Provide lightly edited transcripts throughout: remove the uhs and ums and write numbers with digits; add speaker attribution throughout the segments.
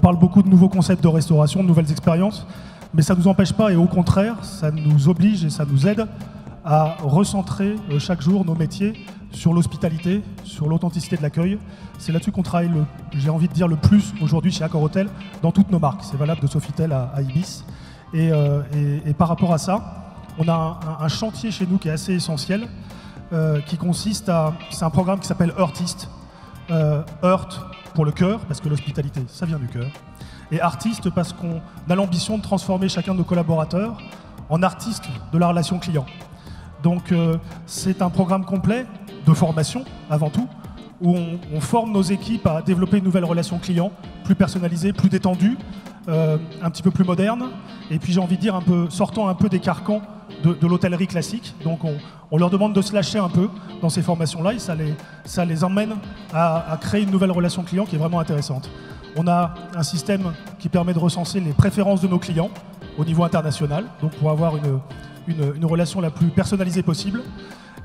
Speaker 1: parle beaucoup de nouveaux concepts de restauration, de nouvelles expériences, mais ça ne nous empêche pas et au contraire, ça nous oblige et ça nous aide à recentrer chaque jour nos métiers sur l'hospitalité, sur l'authenticité de l'accueil. C'est là-dessus qu'on travaille, j'ai envie de dire, le plus aujourd'hui chez Accor-Hôtel, dans toutes nos marques. C'est valable de Sofitel à Ibis. Et par rapport à ça, on a un chantier chez nous qui est assez essentiel, qui consiste à... C'est un programme qui s'appelle Heartist. Heart pour le cœur, parce que l'hospitalité, ça vient du cœur. Et Artiste parce qu'on a l'ambition de transformer chacun de nos collaborateurs en artistes de la relation client. Donc c'est un programme complet de formation, avant tout, où on forme nos équipes à développer une nouvelle relation client, plus personnalisée, plus détendue, un petit peu plus moderne, et puis j'ai envie de dire, sortant un peu des carcans de l'hôtellerie classique. Donc on leur demande de se lâcher un peu dans ces formations-là, et ça les emmène à créer une nouvelle relation client qui est vraiment intéressante. On a un système qui permet de recenser les préférences de nos clients au niveau international, donc pour avoir une relation la plus personnalisée possible.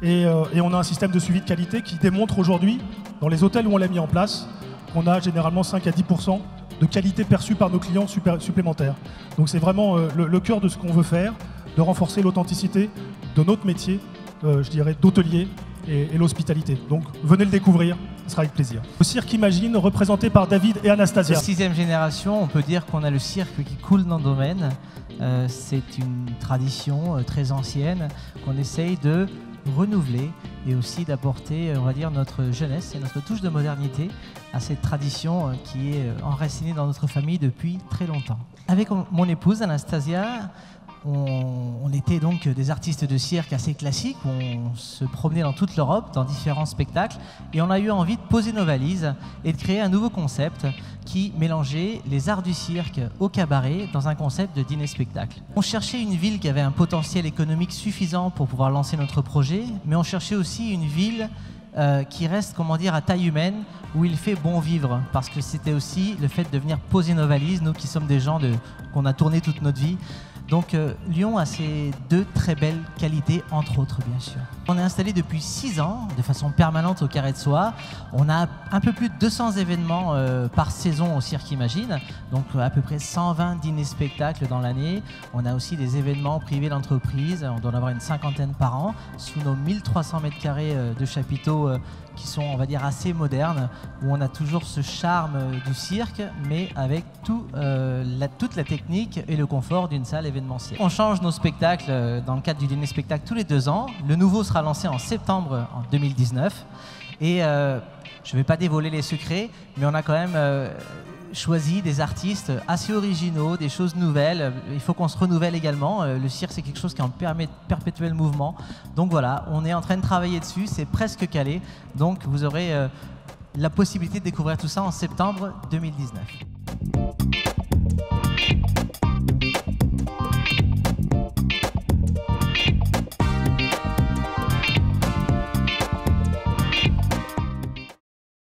Speaker 1: Et on a un système de suivi de qualité qui démontre aujourd'hui, dans les hôtels où on l'a mis en place, qu'on a généralement 5 à 10% de qualité perçue par nos clients supplémentaires. Donc c'est vraiment le cœur de ce qu'on veut faire, de renforcer l'authenticité de notre métier, je dirais, d'hôtelier et l'hospitalité. Donc venez le découvrir, ce sera avec plaisir. Le cirque Imagine, représenté par David et Anastasia.
Speaker 2: La 6e génération, on peut dire qu'on a le cirque qui coule dans le domaine. C'est une tradition très ancienne qu'on essaye de renouveler et aussi d'apporter, on va dire, notre jeunesse et notre touche de modernité à cette tradition qui est enracinée dans notre famille depuis très longtemps. Avec mon épouse Anastasia, on était donc des artistes de cirque assez classiques, on se promenait dans toute l'Europe, dans différents spectacles, et on a eu envie de poser nos valises et de créer un nouveau concept qui mélangeait les arts du cirque au cabaret dans un concept de dîner-spectacle. On cherchait une ville qui avait un potentiel économique suffisant pour pouvoir lancer notre projet, mais on cherchait aussi une ville qui reste, comment dire, à taille humaine, où il fait bon vivre, parce que c'était aussi le fait de venir poser nos valises, nous qui sommes des gens qu'on a tourné toute notre vie. Donc Lyon a ces deux très belles qualités, entre autres bien sûr. On est installé depuis 6 ans, de façon permanente au Carré de Soie. On a un peu plus de 200 événements par saison au Cirque Imagine, donc à peu près 120 dîners-spectacles dans l'année. On a aussi des événements privés d'entreprise, on doit en avoir une 50aine par an, sous nos 1300 mètres carrés de chapiteaux qui sont, on va dire, assez modernes, où on a toujours ce charme du cirque, mais avec toute la technique et le confort d'une salle événementielle. On change nos spectacles dans le cadre du dîner-spectacle tous les 2 ans. Le nouveau sera lancé en septembre 2019. Et je ne vais pas dévoiler les secrets, mais on a quand même choisi des artistes assez originaux, des choses nouvelles. Il faut qu'on se renouvelle également. Le cirque, c'est quelque chose qui est en perpétuel mouvement. Donc voilà, on est en train de travailler dessus, c'est presque calé. Donc vous aurez la possibilité de découvrir tout ça en septembre 2019.